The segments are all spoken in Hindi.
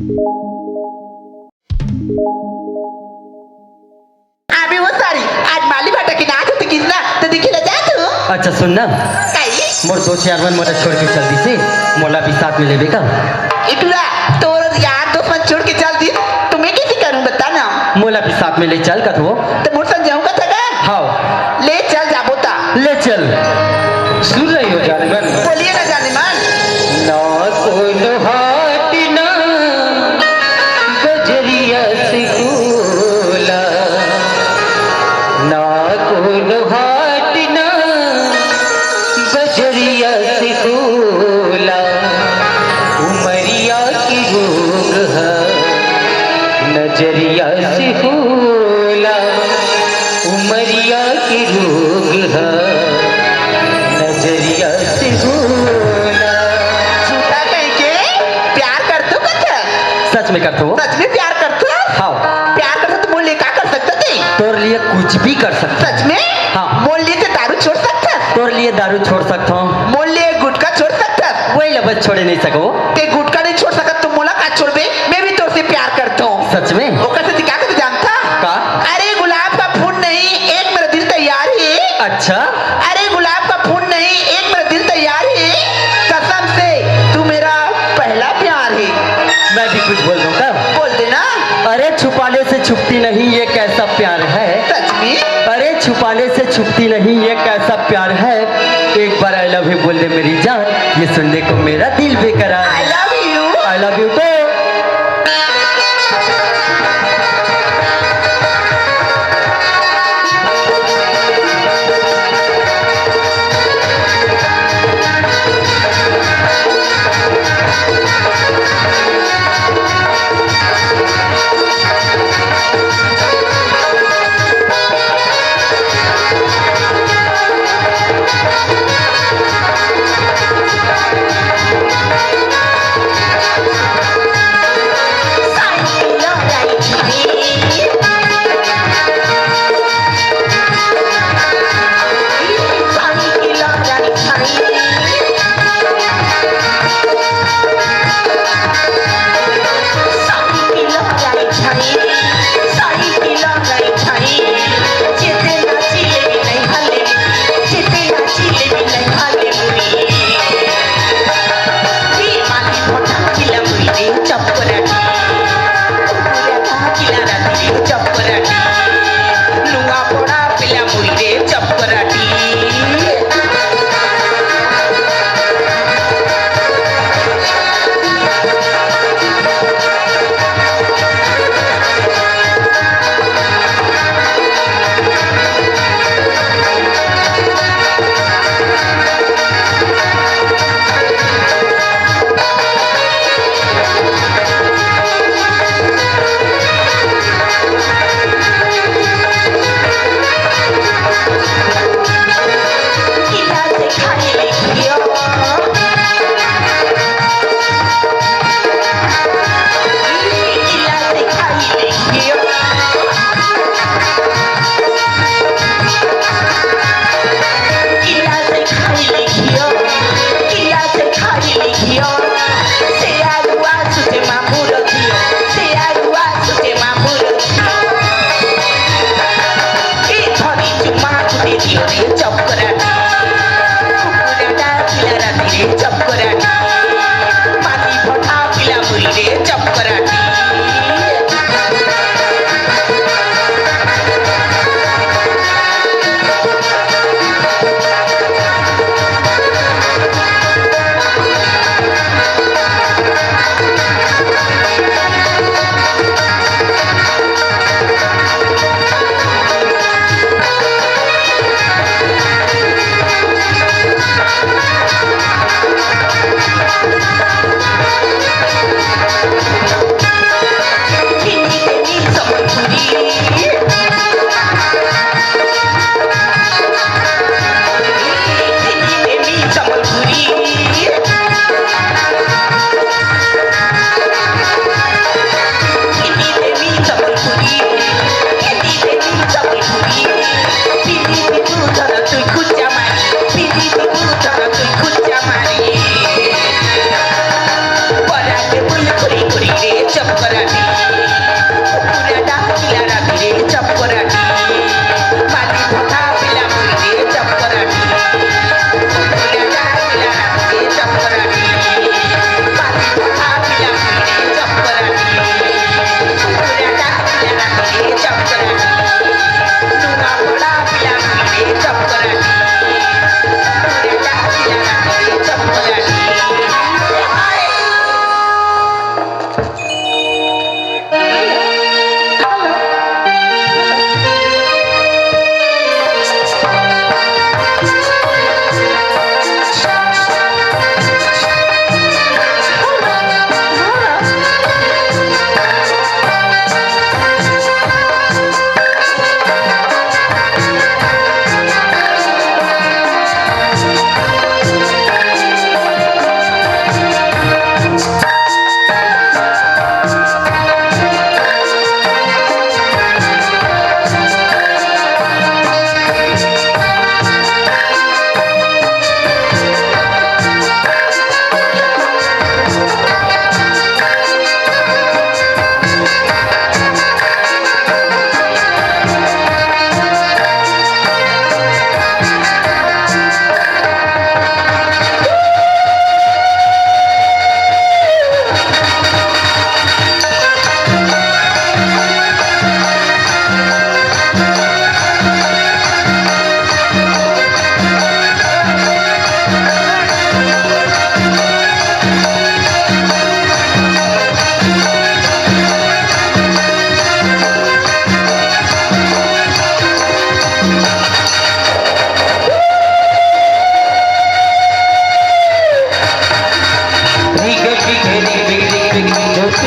अभी वो सारी आज माली भाटा की नाच होती किसना तो दिखेला जा तू। अच्छा सुन ना, काई मोर दोस्त यार मन मोला छोड़ के चल दी से, मोला भी साथ में लेबे का। इटुरा तोर यार दोस्त मन छोड़ के चल दी तो मैं कैसे करूं बता ना। मोला भी साथ में ले चल का तो। तो मोर संग जाऊं का थका। हाँ ले चल जाबो ता। ले चल। सुन रही हो जाने मन? बोलिए ना जाने मन। ना कोनो हाटी ना गजरिया से कोला, ना कोनो हाटी ना गजरिया से कोला, उमरिया की रोग है नजरिया से होला, उमरिया की रोग है नजरिया से होला। झूठा कह के प्यार कर दो कथा। सच में करते हो? सच में प्यार करते हो? हाँ। प्यार करते तो मोल लिए क्या कर सकते थे? तोर लिए कुछ भी कर सकता। सच में? हाँ। मोल लिए तो दारू छोड़ सकता। तोर लिए दारू छोड़ सकता हूँ। मोल लिए गुटखा छोड़ सकता। वही लबस छोड़े नहीं सको। ते गुटखा नहीं छोड़ सकता तो मोला का छोड़ बे? मैं भी तो से प्यार करता हूँ। सच में? वो कैसे क्या कर जानता? का? अरे गुलाब का फूल नहीं, एक मेरा दिल तैयार है। अच्छा? अरे गुलाब का फूल नहीं, एक मेरा दिल तैयार है। कसम से तू मेरा पहला प्यार है। मैं भी कुछ बोल दूंगा। बोल देना। अरे छुपाने से छुपती नहीं ये कैसा प्यार है। सच में? अरे छुपाने से छुपती नहीं ये कैसा प्यार है। एक बार आई लव यू बोल दे मेरी जान, ये सुनने को मेरा दिल बेकरार। I love you। I love you तो।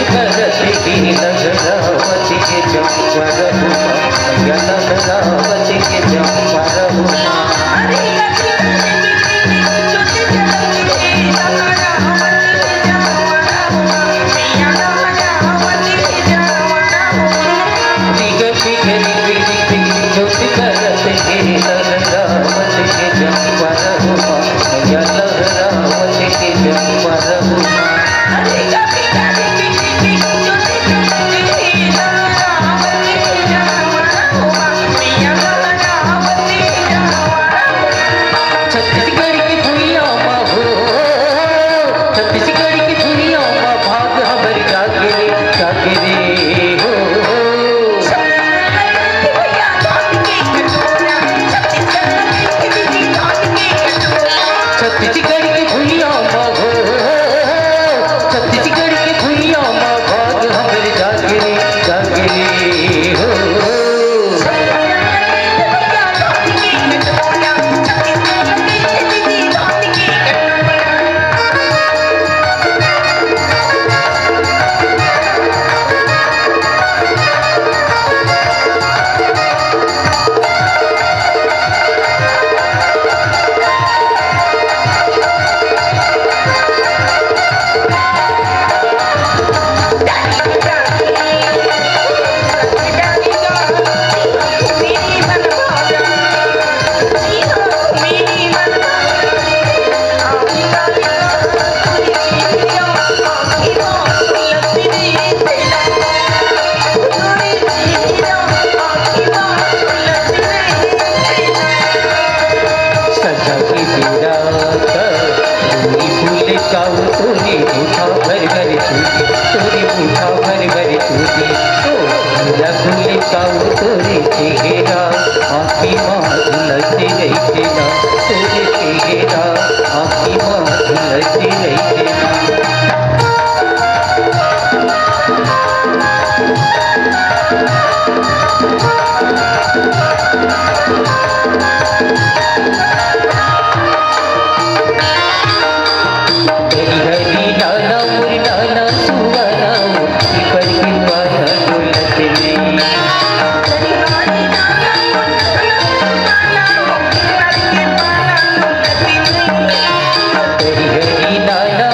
करते की लहरावती के चंपर मैया लहरावती के चंपर ज्योति करते की लहरावती के चंपर मैया लहरावती के चंपर छत्तीसगढ़ की दुनिया में हो छत्तीसगढ़ की दुनिया में भाग हमारी जागे हो छत्तीसगढ़ की दुनिया में हो छत्तीसगढ़ की दुनिया में भाग हमारी जागे हो सजा की बेड़ा तोरी फूल काऊ तोरी मुठा भर भर छूटी तोरी मुठा भर भर छूटी फूला फूल काऊ तोरी चेहरा आखी माँ झुलती रही तेरा तोरे चेहरा आखी माँ झुलती रही तेरा हरी नाना मुरी नाना सुवाना पर की पाया डोलते नहीं हरी नाना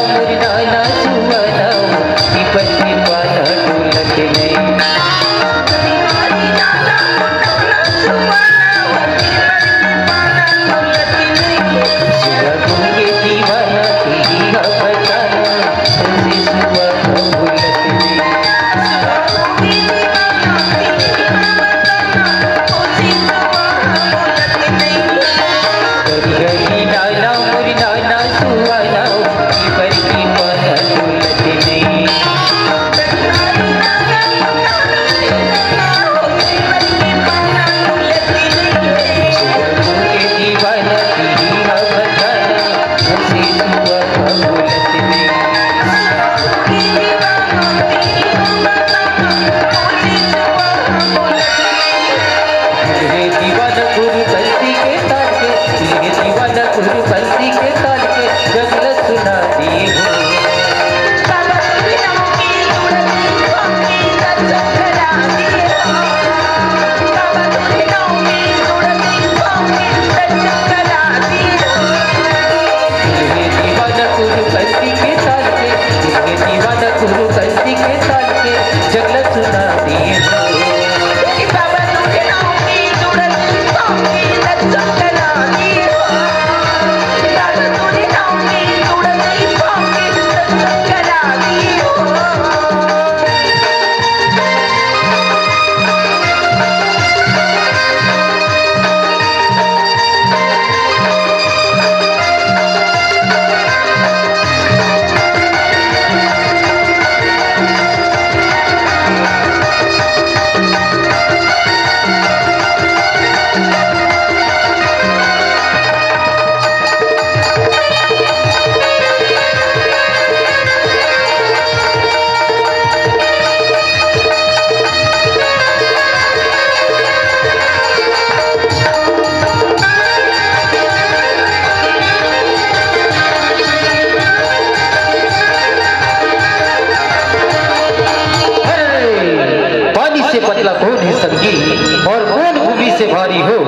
पतला कौन है संगी और कौन भूमि से भारी हो।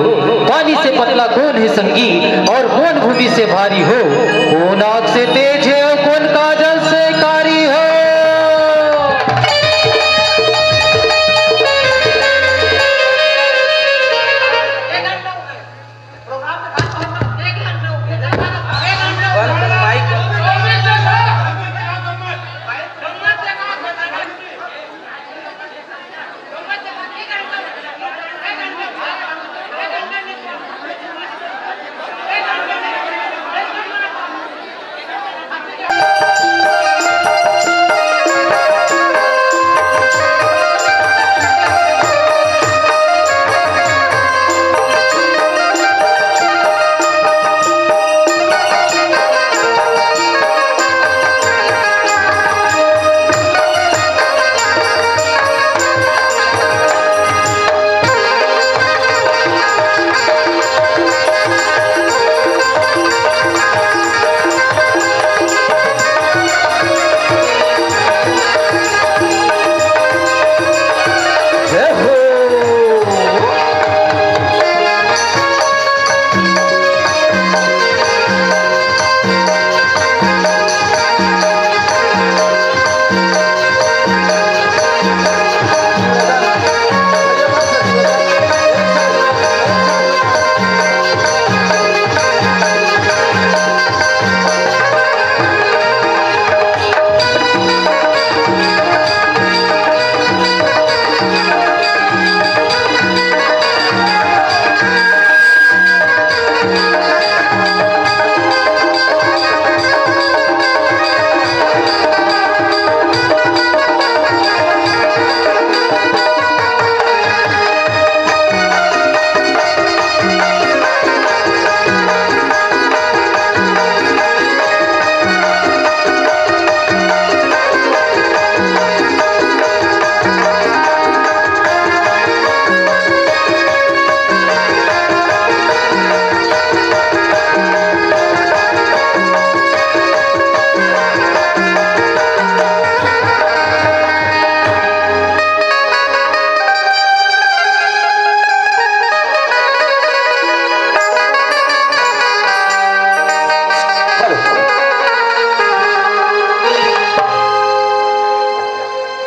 पानी से पतला कौन है संगी और कौन भूमि से भारी हो। कौन आग से तेज है और कौन काजल से कारी हो।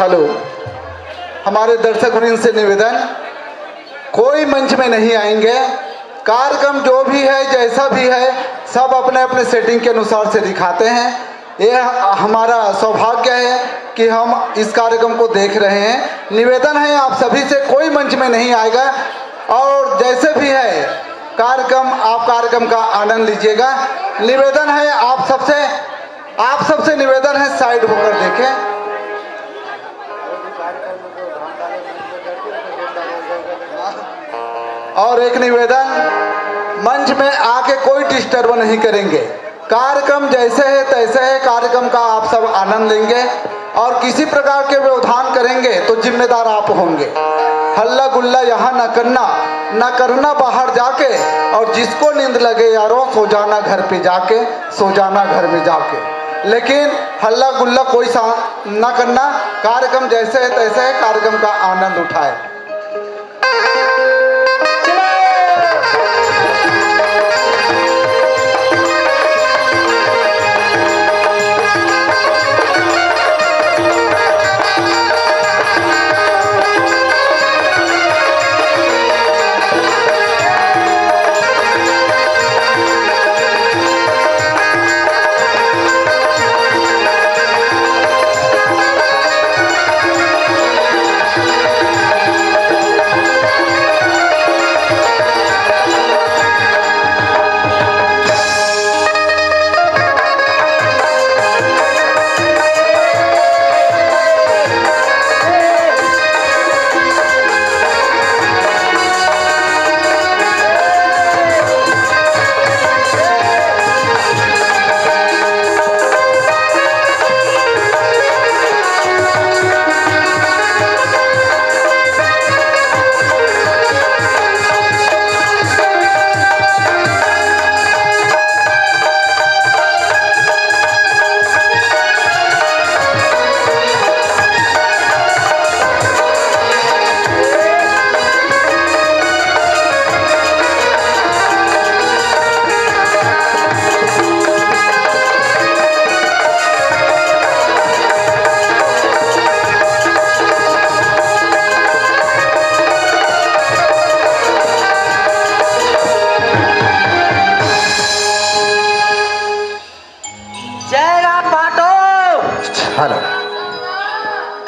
हेलो, हमारे दर्शक वृंद से निवेदन, कोई मंच में नहीं आएंगे। कार्यक्रम जो भी है जैसा भी है सब अपने अपने सेटिंग के अनुसार से दिखाते हैं। यह हमारा सौभाग्य है कि हम इस कार्यक्रम को देख रहे हैं। निवेदन है आप सभी से, कोई मंच में नहीं आएगा और जैसे भी है आप कार्यक्रम का आनंद लीजिएगा। निवेदन है आप सबसे निवेदन है साइड होकर देखें। और एक निवेदन, मंच में आके कोई डिस्टर्ब नहीं करेंगे। कार्यक्रम जैसे है तैसे है, कार्यक्रम का आप सब आनंद लेंगे और किसी प्रकार के व्यवधान करेंगे तो जिम्मेदार आप होंगे। हल्ला गुल्ला यहाँ न करना बाहर जाके, और जिसको नींद लगे यारों सो जाना घर पे जाके, सो जाना घर में जाके। लेकिन हल्ला गुल्ला कोई न करना, कार्यक्रम जैसे है तैसे है, कार्यक्रम का आनंद उठाए।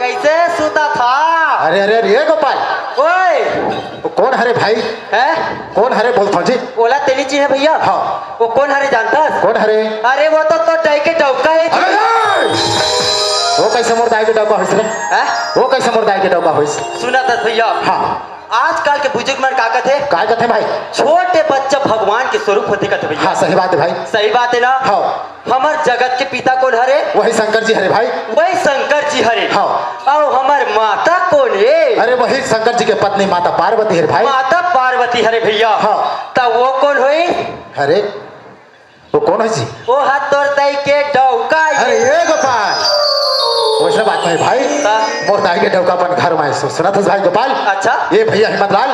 कैसे सूता था? अरे अरे अरे गोपाल, ओए वो कौन हरे भाई? है कौन हरे बोलता जी? ओला तेली जी है भैया। हाँ। वो कौन हरे जानता है? कौन हरे? अरे वो तो डाई के डौका है। अरे ये! वो कैसे मुर्दाई के डब्बा हुई? हैं? वो कैसे मुर्दाई के डब्बा हुई? सुना था भैया। हाँ। आजकल के बुजुर्ग मन का कहते? काय कहते भाई? छोटे बच्चा भगवान के स्वरूप होते कहते भैया। हाँ सही बात है भाई। सही बात है ना? हाँ। हमार जगत के पिता कौन हरे? वही शंकर जी हरे भाई। वही शंकर जी हरे। हाँ। और हमार माता कौन है? अरे वही शंकर जी के पत्नी माता पार्वती हरे भाई। माता पार्वती हरे भैया। हाँ। तब वो कौन हुई? अरे वो कौन है जी? वो हाथ तोड़ दई के डौका। अरे ये गोपाल, वैसे बात नहीं भाई। मुर्दाई के डब्बा अपन घर में सुना था भाई गोपाल। अच्छा। ये भैया हिम्मत लाल।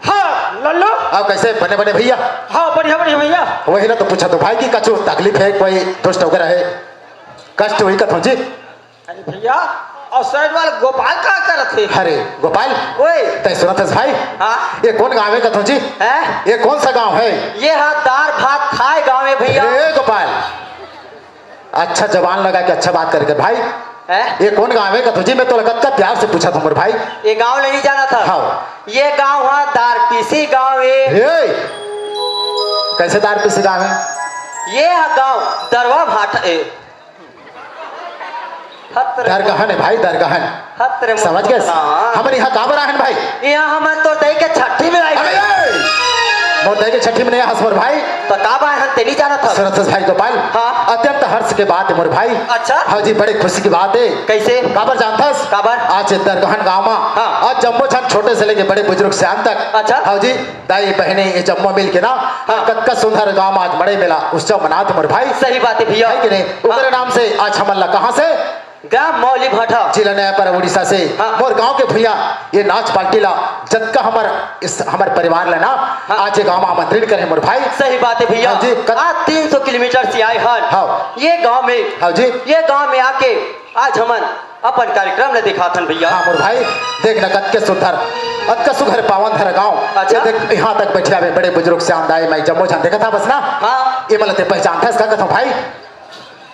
हाँ लल्लू। अब कैसे बने बने भैया? हाँ बढ़िया बढ़िया भैया। वही ना तो पूछा तो भाई की कछु तकलीफ है, कोई दुष्ट वगैरह है, कष्ट हुई कथो जी? अरे भैया और साइड वाले गोपाल का करत है? अरे गोपाल, ओए तय सुना था भाई? हाँ। ये कौन गाँव है कथो जी? है? ये कौन सा गांव है? ये हाथ दार भात खाए गाँव में भैया। ए गोपाल, अच्छा जवान लगा के अच्छा बात करके भाई। है? ये कौन गाँव है कथो जी? मैं तो लगत का प्यार से पूछा था मोर भाई। ये गांव नहीं जाना था। हाँ। ये गांव है दारपीसी गांव है। ए, कैसे दार किसी गाँव है? ये है गांव दरवा भाटा दरगहन है भाई, दरगहन। समझ गए? हमारे यहाँ कहाँ बना है भाई? यहाँ हम तो दही के छठी में आई। मोर दही के छठी में नहीं हंस मोर भाई। तो का बात हम तेरी जाना था। सुनत भाई गोपाल। हाँ। अत्यंत हर्ष के बात है मोर भाई। अच्छा। हाँ जी, बड़े खुशी की बात है। कैसे? काबर जानथस? काबर? आज दरगहन गाँव में हाँ। आज जम्मो छन छोटे से लेके बड़े बुजुर्ग सियान तक। अच्छा। हाँ जी, दाई बहने ये जम्मो मिल के ना कतका सुंदर गाँव आज बड़े मेला उत्सव मनाते मोर भाई। सही बात है भैया। है कि नहीं? उनके नाम से आज हमला कहाँ से? ग्राम मौली भाटा जिला नया पर उड़ीसा से। हाँ। मोर गांव के भैया ये नाच पार्टी ला जतका हमार परिवार ला ना हाँ। आज ये गांव में आमंत्रित करे मोर भाई। सही बात है भैया। हाँ जी। आज 300 किलोमीटर से आए हन। हाँ। ये गांव में। हाँ जी। ये गांव में आके आज हमन अपन कार्यक्रम ने दिखा थन भैया। हाँ मोर भाई, देख न कत के सुधर अतका सुघर पावन धर गांव। अच्छा। ये देख यहाँ तक बैठे हुए बड़े बुजुर्ग से आमदाई मैं जम्मो जान देखा था बस ना। हाँ। ये मतलब पहचान था इसका कथो भाई?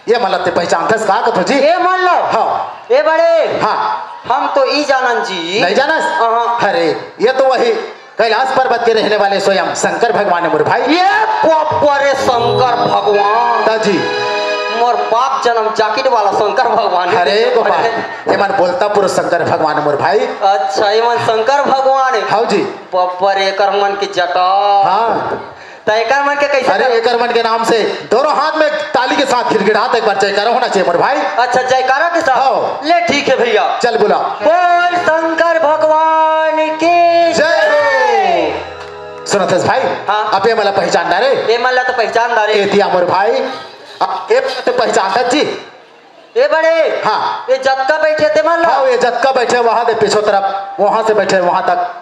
ये मतलब पहचान था इसका कथो जी? ये मान लो। हाँ। ये बड़े। हाँ। हम तो ई जानन जी। नहीं जाना? हाँ। अरे ये तो वही कैलाश पर्वत के रहने वाले स्वयं शंकर भगवान है मोर भाई। ये परे शंकर भगवान। दाजी मोर बाप जन्म जाकिट वाला शंकर भगवान है। अरे गोपाल, ये मन बोलता पुरुष शंकर भगवान है मोर भाई। अच्छा ये मन शंकर भगवान है। हाँ जी। परे कर मन की जटा। हाँ। तो एकर मन के कैसे? अरे एकर मन के नाम से दोनों हाथ में ताली के साथ गिड़गिड़ात एक बार जयकारा होना चाहिए मोर भाई। अच्छा जयकारा के साथ। हाँ। ले ठीक है भैया। चल बोला। बोल शंकर भगवान की जय हो। सुनत भाई? हाँ। अब ये मला पहचानना रे? ये मन ला तो पहचानदार ए है। दिया मोर भाई। अब ये तो पहचानता जी? ये बड़े। हाँ। ये जत्का बैठे थे मन ला। हाँ, ये जतका बैठे वहां दे पीछे तरफ, वहां से बैठे वहां तक।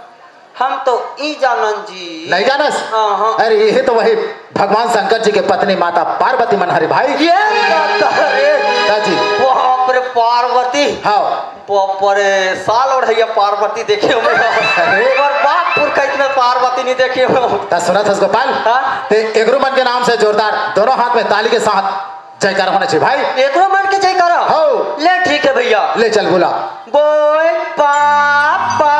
हम तो ई जानन जी। नहीं जानस? हाँ, हाँ। अरे ये तो वही भगवान शंकर जी के पत्नी माता पार्वती मन हरे भाई। ये बात है। दादी। बाप रे पार्वती। हाँ। बाप रे साल और है पार्वती देखे हो अरे। पर बाप पुरखा में पार्वती नहीं देखे हो। सुना था गोपाल? हाँ। ते एग्रो मन के नाम से जोरदार दोनों हाथ में ताली के साथ जयकारा होना चाहिए भाई। एकरो मन के जयकारा। हाँ। ले ठीक है भैया। ले चल बोला। बोल पापा।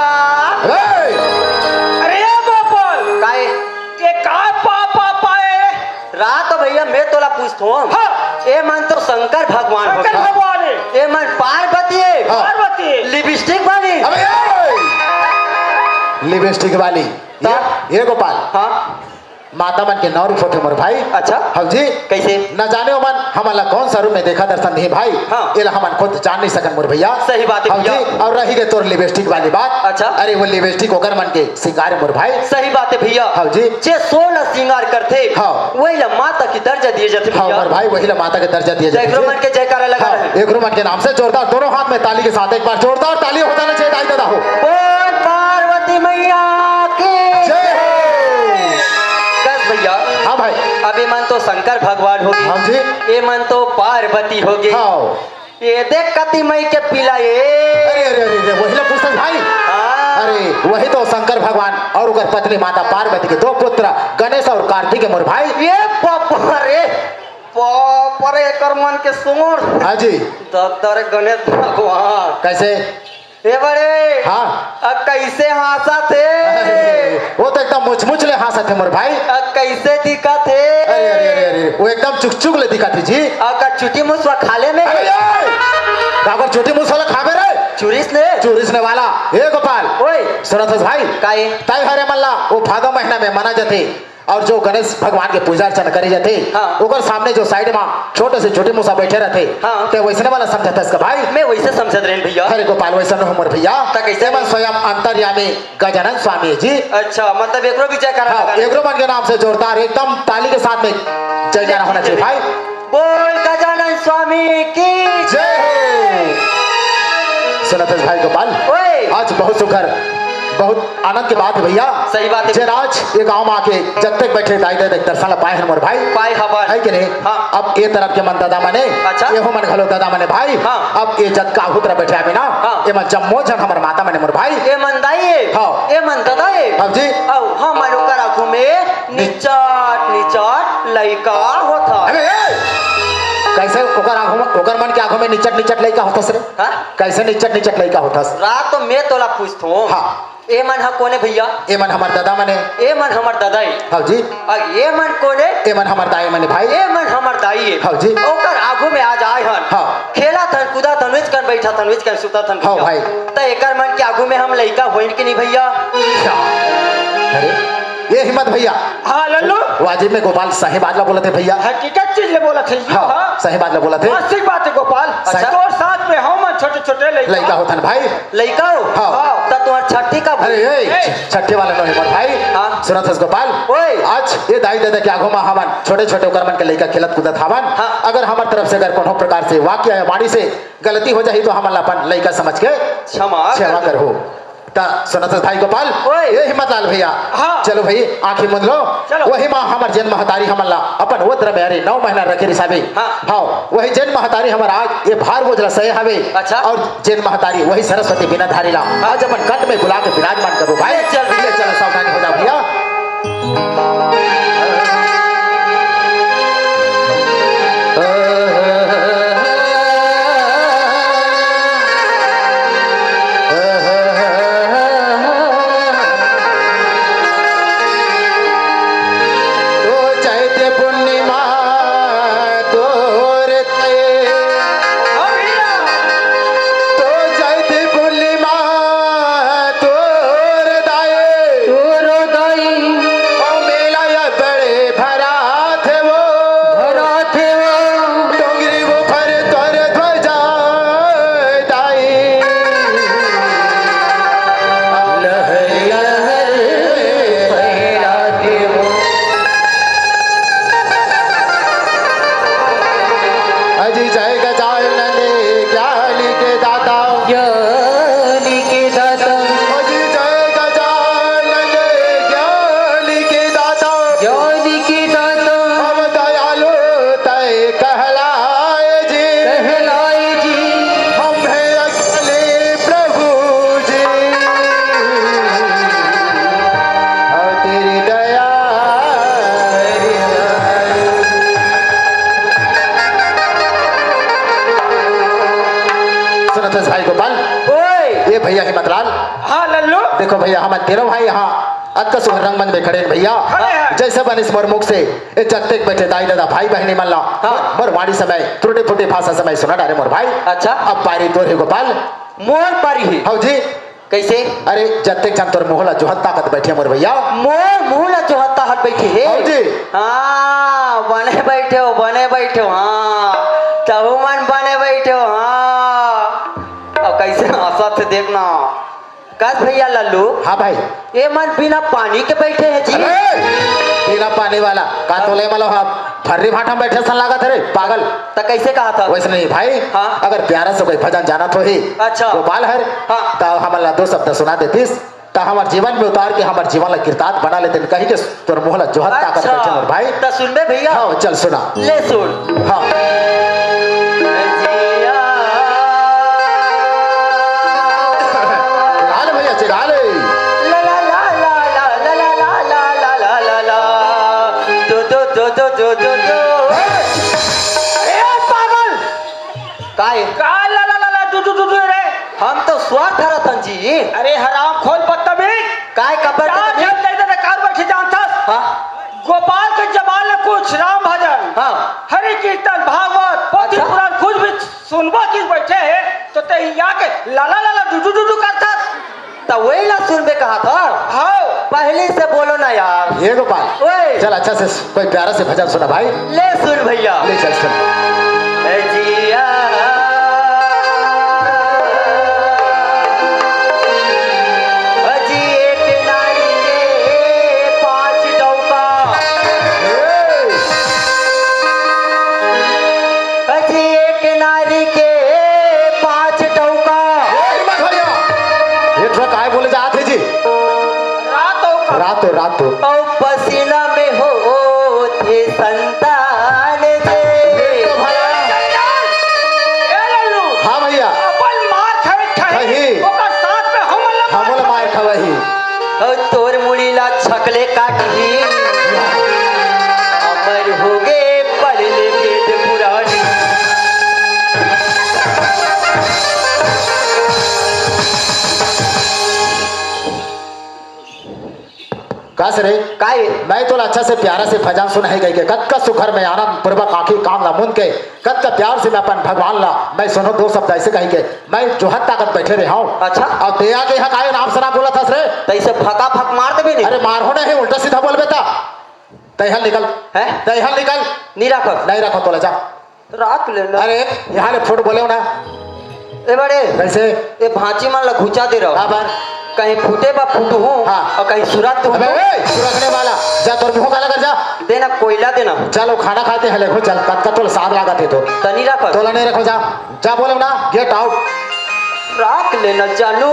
अरे गोपाल काहे? ये का पापा पाए? रात भैया मैं तोला पूछता हूँ। हाँ। ये मन तो शंकर भगवान शंकर होगा। भगवान है। ये मन पार्वती है। हाँ। पार्वती लिपस्टिक वाली। अबे लिपस्टिक वाली। ये गोपाल हाँ। माता मन के नौ रूप होते मोर भाई। अच्छा। हम जी कैसे? न जाने मन हमारा कौन सा रूप में देखा दर्शन नहीं भाई। हाँ। ये हम खुद जान नहीं सकन मोर भैया। सही बात है हम भैया। जी और रही गए तोर लिपस्टिक वाली बात। अच्छा। अरे वो लिपस्टिक होकर मन के सिंगार मोर भाई। सही बात है भैया। हाँ जी। जे 16 श्रृंगार करते। हाँ। वही ला माता की दर्जा दिए जाते हाँ भैया। मोर भाई, वही ला माता के दर्जा दिया जाता जयकारा मन के जयकारा लगा रहे। एक मन के नाम से जोरदार दोनों हाथ में ताली के साथ एक बार जोरदार ताली हो जाना चाहिए। दाई दादा हो। बोल पार्वती मैया की जय हो। बस भैया। हाँ भाई। अब ये मन तो शंकर भगवान होगी। हाँ जी। ये मन तो पार्वती होगी। हाँ। ये देख कति मई के पिला ये। अरे अरे अरे वही ला पूछता भाई। हाँ। अरे वही तो शंकर भगवान और उनकर पत्नी माता पार्वती के दो पुत्र गणेश और कार्तिक मोर भाई। ये पापा रे पाप पर एकर मन के सोर हाँ जी दत्तर गणेश भगवान कैसे ए बड़े हाँ कैसे हंसा थे वो तो एकदम मुचमुच ले हंसा थे मोर भाई। कैसे दिखा थे अरे अरे अरे अरे वो एकदम चुक ले दिखा थी जी। अगर चुटी मुसवा खाले में अगर छोटी मुंह वाला खाबे रे चूरिसने वाला ए गोपाल ओए सुनत हस भाई काहे ताई हरे मल्ला वो भादो महीना में मना जाते और जो गणेश भगवान के पूजा अर्चना करी जाते हाँ। ओकर सामने जो साइड में छोटे से छोटे मुसा बैठे रहते हाँ। ते वैसने वाला समझता इसका भाई। मैं वैसे समझत रहे भैया अरे गोपाल वैसा न हो मोर भैया ता कैसे मैं स्वयं अंतर्यामी गजानन स्वामी जी। अच्छा मतलब एकरो विजय करा हाँ, एकरो मन के नाम से जोरदार एकदम ताली के साथ में जयकारा होना चाहिए भाई। बोल गजानन स्वामी की जय सुनत हस भाई गोपाल ओए आज बहुत सुखर बहुत आनंद की बात है भैया। सही बात है। जयराज ये गांव में आके जब तक बैठे दाई दे दर्शन पाए हैं मोर भाई पाए हबर है कि नहीं हाँ। अब ये तरफ के मन दादा मने अच्छा। ये हो मन घलो दादा मने भाई हाँ। अब ये जत का हुतरा बैठे आवे ना हाँ। ये मन जम्मो जन हमर माता मने मोर भाई ए मन दाई हाँ। ए मन दादाई अब जी औ हमर ओकर आँखों में निचट लइका होता अबे कैसे ओकर आंखों में ओकर मन के आंखों में निचट लइका होतस रे हाँ? कैसे निचट लइका होतस रात तो मैं तोला पूछतो हाँ। ए मन हा कोने भैया ए मन हमर दादा मने ए मन हमर दादाई हाँ जी और ए मन कोने ए मन हमर दाई मने भाई ए मन हमर दाई हाँ जी ओकर आगू में आज आए हन हाँ। खेला थन कूदा थन विच कर बैठा थन विच कर सुता थन हाँ भाई। त एकर मन के आगू में हम लइका होइन कि नहीं भैया अरे ये हिम्मत भैया हाँ लल्लू वाजिब में गोपाल सही बात ला बोला थे भैया हकीकत चीज ले बोला थे जी, हाँ सही बात ला बोला थे वास्तविक बात है गोपाल। अच्छा। तो साथ में हम छोटे छोटे लइका होतन भाई लइका हो हाँ। त तोहर छठी का अरे छठे वाला नहीं मोर भाई हाँ। सुनत हस गोपाल ओए आज ये दाई दादा के आगो में हमन छोटे छोटे ओकर मन के लइका खेलत कूदत हवन हाँ। अगर हमार तरफ से अगर कोनो प्रकार से वाक्य या वाणी से गलती हो जाही तो हमन अपन लइका समझ के क्षमा कर हो ता सुनत हस भाई गोपाल ओए। ये हिम्मत लाल भैया हाँ। चलो भाई आंखें मुंद लो चलो। वही माँ हमार जन्म महतारी हमन ला अपन वत्र में अरे 9 महीना रखे रिसाबे हाँ। हाँ वही जन्म महतारी हमार आज ये भार बोझला सहे हवे अच्छा। और जन्म महतारी वही सरस्वती बिना धारी ला आज अपन कंठ में बुला के विराजमान करो भाई ले चल। ले चलो सावधानी हो जाओ भैया तो चैत्य पूर्णिमा तोर ते तो चैत्य पूर्णिमा तोर दाए ओ मेला या बड़े भरा थे वो डोंगरी वो फर तोर ध्वजा दाई अजी जय गजानन ज्ञानी के दाता अजी जय गजानन ज्ञानी के दाता हम दयालु तय कहलाए जी हम है अकेले प्रभु जी और तेरी दया सुनत हस भाई गोपाल ओए ये भैया हिम्मत लाल हाँ लल्लू देखो भैया हम तेरह भाई यहाँ अक्का सुहर रंगमंच में खड़े हैं भैया खड़े हैं। जैसे बनिस मोर मुख से ये जगते बैठे दाई दादा भाई बहनी मन ला हाँ। मोर वाणी समय त्रुटि फुटी भाषा समय सुना डारे मोर भाई अच्छा। अब पारी तोर है गोपाल मोर पारी ही हाँ जी कैसे अरे जगते जन तोर मोहला जो ताकत बैठे मोर भैया मोर मुंह ला जो हत्ता हट बैठे है हाँ जी। हाँ बने बैठे हो हाँ तहु मन बने बैठे हो हाँ अब कैसे हंसत थे देखना कस भैया लल्लू हाँ भाई ये मन बिना पानी के बैठे हैं जी अरे पीला पानी वाला का तोले malo हम फर्री भाटा में बैठे सन लगा थे रे पागल तो कैसे कहा था वैसे नहीं भाई हाँ। अगर प्यारा से कोई भजन जाना तो ही अच्छा। गोपाल हर हाँ। तो हमारा 2 शब्द सुना देतीस तो हमार जीवन में उतार के हमार जीवन ला किरताद बना लेते कहीं के तोर मोहला जोहत ताकत बैठे मोर भाई तो सुन बे भैया हाँ चल सुना ले सुन हाँ चिढ़ा ले भैया चिढ़ा ले ला ला ला ला ला ला ला ला ला ला ला ला ला दो दो दो दो दो दो दो ए स्वार धरतन जी अरे हराम खोल बदतमीज काय कबर चार जन नहीं दे कार बैठे जानथस हाँ गोपाल के जमाल में कुछ राम भजन हाँ हरि कीर्तन भागवत पोथी अच्छा। पुराण कुछ भी सुनबा की बैठे है तो ते यहाँ के लाला लाला डुडू डुडू करता तो वही ला सुनबे कहा था हाँ पहले से बोलो ना यार ये गोपाल ओए चल अच्छा से कोई प्यारा से भजन सुना भाई ले सुन भैया ले चल सुन जिया अजी एक नारी के 5 डौका अजी एक नारी के 5 डौका ये ट्रक आए बोले जा थे जी रातों का रातों और पसीना में हो थे संतान दे ए लल्लू हाँ भैया अपन मार खाई खाई खाई। ओकर साथ में हम बोले मार खवही और तोर मुड़ीला छकले काटी अमर हो गे पढ़ले वेद पुराणी कस रे काय मैं तो अच्छा से प्यारा से भजन सुन है गई के कद का सुखर में आनंद पूर्वक आखी काम ला मुन के कद का प्यार से मैं अपन भगवान ला मैं सुनो 2 शब्द ऐसे कही के मैं जो हद ताकत बैठे रहा हूँ अच्छा और दया के यहाँ काय नाम सना बोला था रे तैसे फका फक मार दे भी नहीं अरे मार हो नहीं उल्टा सीधा बोल बेटा तैहल निकल है तैहल निकल नहीं रखो नहीं रखो तो ले जा रात लेना अरे यहाँ ले फुट बोले ना ए बड़े कैसे ये भांची मान ला घुचा दे रहो हाँ बार कहीं फूटे बा फूटू हूँ हाँ। और कहीं सुरत हूँ अबे ए, तू रखने वाला जा तोर मुंह काला कर जा देना कोयला देना चलो खाना खाते हैं देखो चल कद का तो साथ लगा दे तो तनी रखो तोला नहीं रखो जा जा बोले ना गेट आउट राख लेना जानू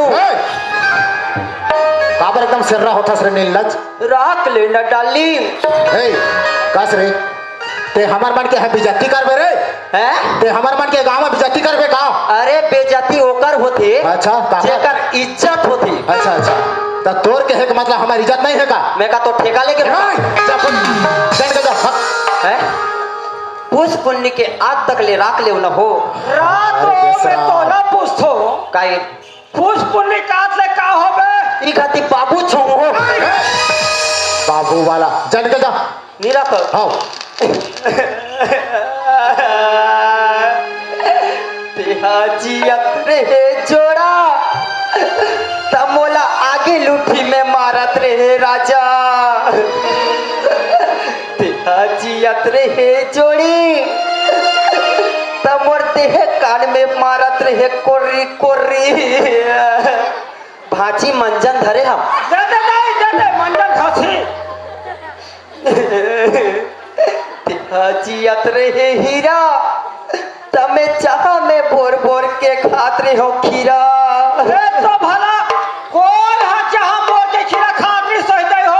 काबर एकदम सिर्रा होता सर नीलज राख लेना डाली ए कस रे ते हमार मन के है बेइज्जती करबे रे हैं ते हमार मन के गांव में बेइज्जती करबे का अरे बेजाती होकर होते अच्छा काका जेकर इज्जत होती अच्छा अच्छा तो तोर के है का मतलब हमारी इज्जत नहीं है का मैं का तो ठेका लेके जा चल के जा हैं पुष्प पुण्य के आज तक ले राख ले न हो रातों अरे में बेसरा। तोला पूछतो काई पुष्प पुण्य काट ले का होबे ई खाती बाबू छो हो बाबू वाला चल के जा नहीं रखो आओ तेहाजियत रे जोड़ा तमोला आगे लुठी में मारत रे राजा तेहाजियत रे जोड़ी तमोर देह कान में मारत रे कोर्री कोर्री भाची मंजन धरे हम दे दे नहीं दे दे मंडल खासी हाजियत रे हीरा तमे चाह में बोर बोर के खाते हो खीरा ए तो भला कौन हा जहां बोल के खीरा खातरी सहते हो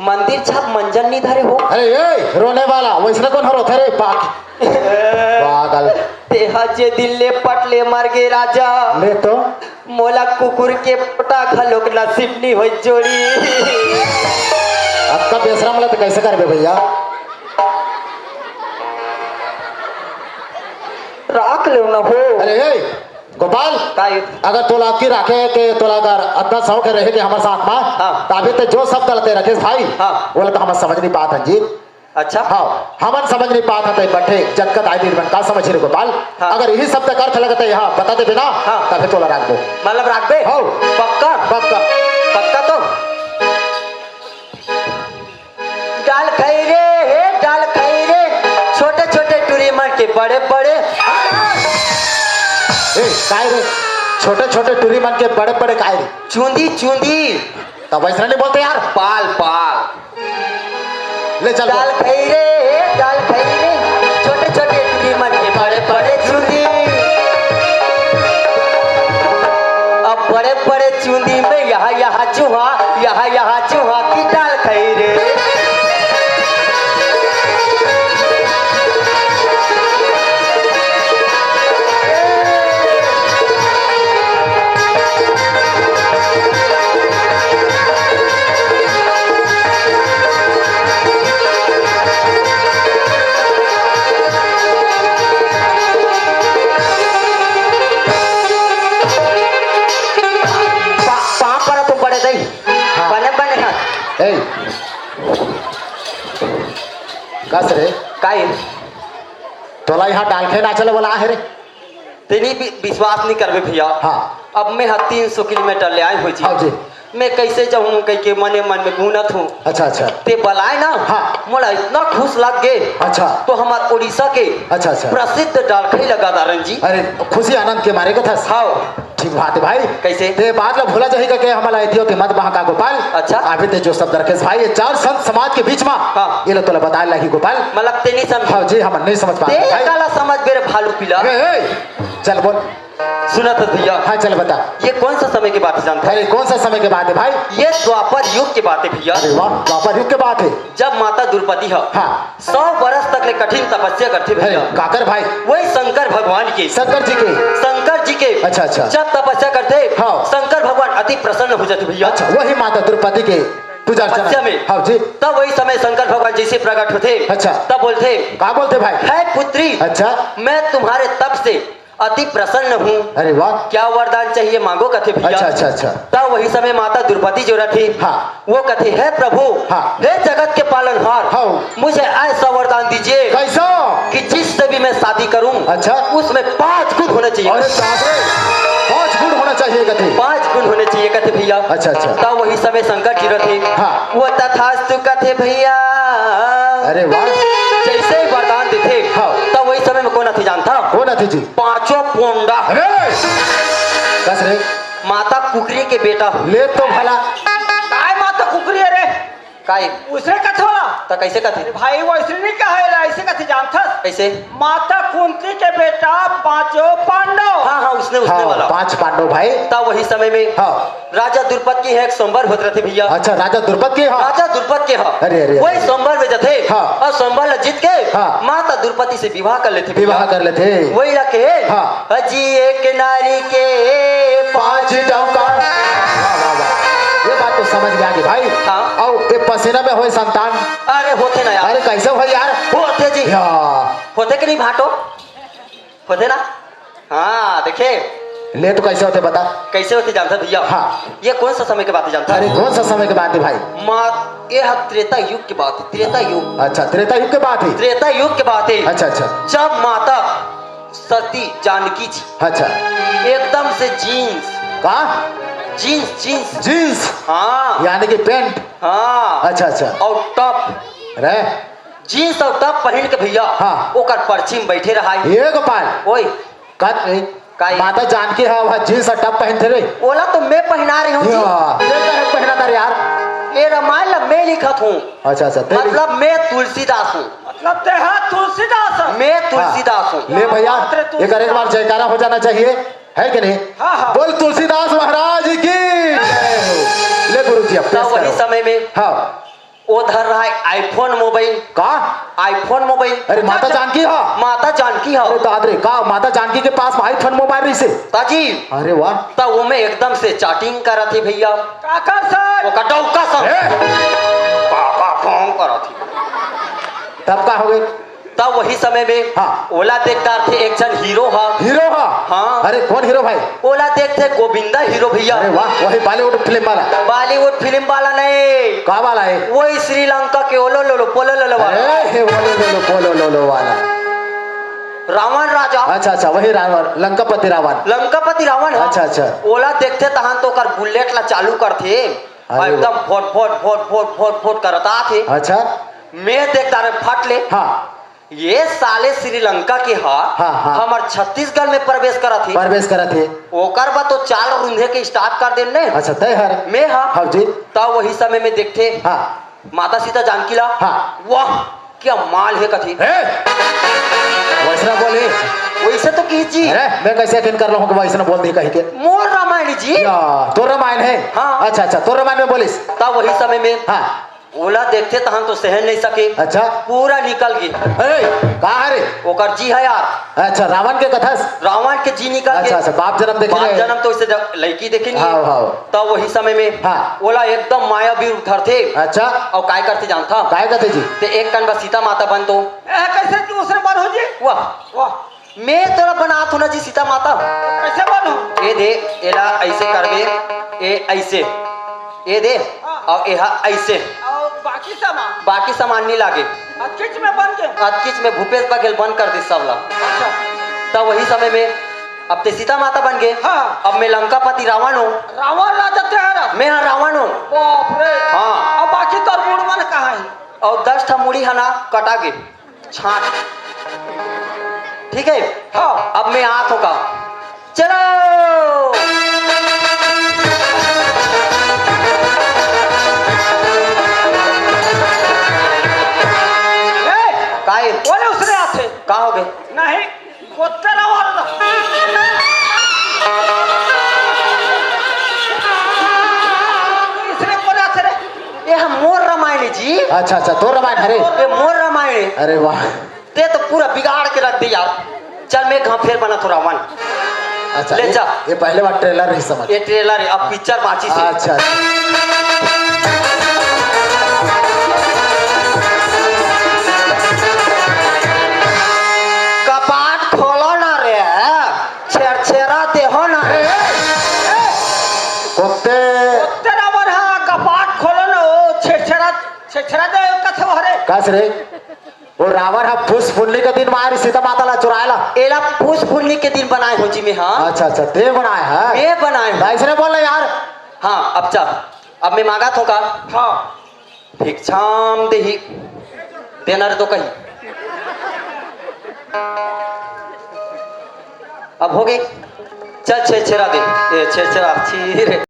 मंदिर छाप मंजन नहीं धरे हो अरे ए रोने वाला वैसे कौन हरो थे रे पागल तेहा जे दिल्ले पटले मर गे राजा ले तो मोला कुकुर के पटा घलोक नसीब नहीं हो जोड़ी अब का बेसरा मला तो कैसे करबे भैया राख लो ना हो अरे ए गोपाल काय अगर तोला आपकी राखे के तोला अगर अतना सौ के रहे के हमारे साथ में हाँ। तभी तो जो शब्द गलते रखे भाई हाँ। वो तो हम समझ नहीं पाते जी अच्छा हाँ हम समझ नहीं पाते बैठे जगत आई दिन का समझ रहे गोपाल हाँ। अगर यही शब्द का अर्थ लगता है यहाँ बता दे बिना हाँ। तभी तोला रख दो मतलब राख दे हाँ। पक्का पक्का पक्का तो डाल खाई रे छोटे छोटे टूरी मार के बड़े बड़े ए काय रे छोटे छोटे टूरी मन के बड़े बड़े काय रे चूंदी चूंदी तब वैसा नहीं बोलते यार पाल पाल ले चल डाल खाई रे छोटे छोटे टूरी मार के बड़े बड़े चूंदी अब बड़े बड़े चूंदी में यहाँ चूहा की डाल खाई रे ए कस रे काय तोला यहाँ डाल के ना चले बोला है रे तेनी भी विश्वास नहीं करबे भैया। हाँ अब मैं 300 किलोमीटर ले आई हुई हाँ जी मैं कैसे जाऊँ कह के मने मन में घूनत हूँ। अच्छा अच्छा ते बलाए ना हाँ। मोला इतना खुश लग गए। अच्छा तो हमार उड़ीसा के अच्छा अच्छा प्रसिद्ध डालखई लगा दारन जी। अरे खुशी आनंद के मारे को था हाँ ठीक बात है भाई कैसे ते बात ला भूला जाएगा कि हमारा इतियो ते मत बहाका गोपाल। अच्छा। अभी ते जो सब दरकेस भाई ये 4 संत समाज के बीच में हाँ। ये लो तोला बताए लगी गोपाल। मतलब ते नहीं समझ हाँ जी हम नहीं समझ पा ते रहे भाई। काला समझ मेरे भालू पिला। चल बोल सुना तो भैया हाँ चल बता ये कौन सा समय की बात है जानता है? अरे कौन सा समय के बात है भाई? ये द्वापर युग की बात है भैया। अरे वाह द्वापर युग के बात है। जब माता द्रौपदी है हाँ 100 वर्ष तक ले कठिन तपस्या करते अरे भैया। काकर भाई वही शंकर भगवान की शंकर जी के अच्छा अच्छा। जब तपस्या करते हाँ। शंकर भगवान अति प्रसन्न हो जाते भैया। अच्छा वही माता द्रौपदी के पूजा तपस्या अर्चना में हाँ जी तब वही समय शंकर भगवान जैसे प्रकट होते अच्छा। तब बोलते क्या बोलते भाई? है पुत्री अच्छा मैं तुम्हारे तप से अति प्रसन्न हूँ। अरे वाह क्या वरदान चाहिए मांगो कथे भैया। अच्छा अच्छा अच्छा तब वही समय माता द्रौपदी जो रही हाँ। वो कथे है प्रभु हाँ। हे जगत के पालनहार हाँ। मुझे ऐसा वरदान दीजिए कैसा? कि जिससे भी मैं शादी करूं अच्छा। उसमें 5 गुण होने चाहिए। अरे बाप रे 5 गुण होना चाहिए कथे 5 गुण होने चाहिए कथे भैया। अच्छा अच्छा तब वही समय शंकर जी थे हाँ। वो तथास्तु कथे भैया। अरे वाह जैसे ही वरदान देते हाँ। तब वही समय में कौन थी जानता? कौन थी जी? 5 पोंडा अरे कस रे माता कुकरी के बेटा ले तो भला काय माता कुकरी है रे काय उसने कथोला तो कैसे कथे भाई वो इसने नहीं कहा है ऐसे कथी जानथस कैसे? माता कुंती के बेटा 5 पांडव। हाँ हाँ उसने हाँ वाला 5 पांडव भाई तब वही समय में हाँ। राजा द्रुपद की है एक संबर होते रहते भैया। अच्छा राजा द्रुपद के हाँ राजा द्रुपद के हाँ अरे, अरे, वही अरे। संबर में जथे हाँ। और संबर जीत के हाँ। माता द्रौपदी से विवाह कर लेते भैया। विवाह कर लेते वही रखे हाँ। अजी एक नारी के 5 डंका। वाह वाह वाह ये बात तो समझ में आ गई भाई। हाँ। और ये पसीना में होए संतान अरे होते ना यार अरे कैसे हो यार? होते जी या होते कि नहीं भाटो होते ना। हाँ देखे ले तो कैसे होते बता? कैसे होते जानता भैया। हाँ। ये कौन सा समय की बात है जानता अरे कौन सा समय के बात है भाई? माँ ये त्रेता युग की बात है। त्रेता युग अच्छा त्रेता युग के बात है। त्रेता युग की बात है। अच्छा अच्छा जब माता सती जानकी जी अच्छा एकदम से जीन्स कहा जीन्स जीन्स जींस हाँ यानी कि पैंट हाँ अच्छा अच्छा और टॉप रे जीन्स और टॉप पहन के भैया हाँ। ओकर पर्ची में बैठे रहा ये गोपाल ओए कत काई? माता जानकी है वह जींस और टॉप पहनते रे ओला तो मैं पहना रही हूँ जी। ये पहना था यार। ये रामायण ला मैं लिखत हूँ अच्छा अच्छा तेरी- मतलब मैं तुलसीदास हूँ। मतलब ते हाँ तुलसीदास है। मैं तुलसीदास हूँ। ले भैया एक बार जयकारा हो जाना चाहिए है कि नहीं? हाँ, हाँ। बोल तुलसीदास महाराज की जय हो। ले गुरु जी अब तब पेश वही करो। समय में हाँ वो धर रहा है आईफोन मोबाइल। का आईफोन मोबाइल अरे माता जानकी हाँ माता जानकी अरे है दादरे का माता जानकी के पास आईफोन मोबाइल रही से ताजी। अरे वाह तब वो में एकदम से चैटिंग करा थी भैया। काका सर वो कटौका सब काका कौन करा थी। तब का हो गई? तब वही समय में हाँ। ओला देखता थे एक जन हीरो हा हीरो हाँ हाँ। अरे कौन हीरो भाई? ओला देखते गोविंदा हीरो भैया। अरे वाह वही बॉलीवुड फिल्म वाला बॉलीवुड फिल्म वाला नहीं का वाला है? वही श्रीलंका के ओलो लोलो पोलो लोलो वाला अरे हे बोलो लो वाला रावण राजा। अच्छा अच्छा वही रावण लंकापति रावण लंकापति रावण हाँ। अच्छा, अच्छा। ओला देखते तहन तो कर बुलेट ला चालू करते और अरे एकदम फोट फोट फोट फोट फोट फोट करता थे। अच्छा मैं देखता रहे फट ले हाँ ये साले श्रीलंका के हाँ, हाँ। हमार छत्तीसगढ़ में प्रवेश करा थी। प्रवेश करा थे ओकर बाद तो चाल रूंधे के स्टार्ट कर दे ने अच्छा तय हर मैं हाँ हाँ जी तब वही समय में देखते हाँ माता सीता जानकी ला हाँ। वाह क्या माल है कथी वैसा बोले वैसे तो कीजिए अरे मैं कैसे यकीन कर रहा हूँ कि वैसा बोल दी कहीं के मोर रामायण जी। या, तो रामायण है हाँ। अच्छा अच्छा तो रामायण में बोलिस तब वही समय में हाँ ओला देखते तहन तो सहन नहीं सके अच्छा पूरा निकल गई। अरे कहा रे ओकर जी है यार अच्छा रावण के कथा रावण के जी निकल अच्छा अच्छा गए। बाप जन्म देखे बाप रहे। जन्म तो इसे लड़की देखे नहीं हाँ, हाँ। तब वही समय में हाँ। ओला एकदम मायावीर उधर थे अच्छा और काय करते जानता काय कहते जी ते एक कन बस सीता माता बन तो कैसे दूसरे बन हो जी? वाह वाह मैं तेरा बना थो ना जी सीता माता। कैसे बन हो? ये दे एला ऐसे करबे ए ऐसे ये दे और यह ऐसे और बाकी सामान बाकी सामान नहीं लागे। किच में बन गए। अटकिच में भूपेश बघेल बंद कर दी सब ला। अच्छा तब वही समय में अब ते सीता माता बन गए। हाँ। अब मैं लंकापति रावण हूँ। रावण राजा तेरा। मैं हाँ रावण हूँ। बाप रे। हाँ। अब बाकी तो मूड मन कहाँ है? और 10 ठा मुड़ी है ना कटा गे छाट। ठीक है। हाँ। अब मैं हाथ होगा चलो। काहे बोले उसने आते कहा हो गए नहीं वो तेरा वाला इसने बोले आते रे। ये हम मोर रामायण जी। अच्छा अच्छा तो रामायण हरे ये मोर रामायण अरे वाह ते तो पूरा बिगाड़ के रख दी यार। चल मैं घाव फिर बना थोड़ा वन। अच्छा ले जा। ये पहले बार ट्रेलर नहीं समझ ये ट्रेलर है अब पिक्चर बाची से। अच्छा कपाट खोलो ना रे छेड़ा देहो ना रे। कुत्ते तेरा वर हाँ कपाट खोलो ना वो छेछड़ा दे कथे हरे। कस रे वो रावण हा पुष्प पुण्य के दिन मारी सीता माता ला चुराएला। एला पुष पुण्य के दिन बनाए हो जी में। हाँ अच्छा अच्छा ते बनाए है मैं बनाए हूँ। ऐसे बोल रहे यार। हाँ अब चल अब मैं मांगा थोका हाँ भिक्षाम देही देना रे तो कहीं अब हो गई। चल छेड़ा दे ये छेड़ा छी रे।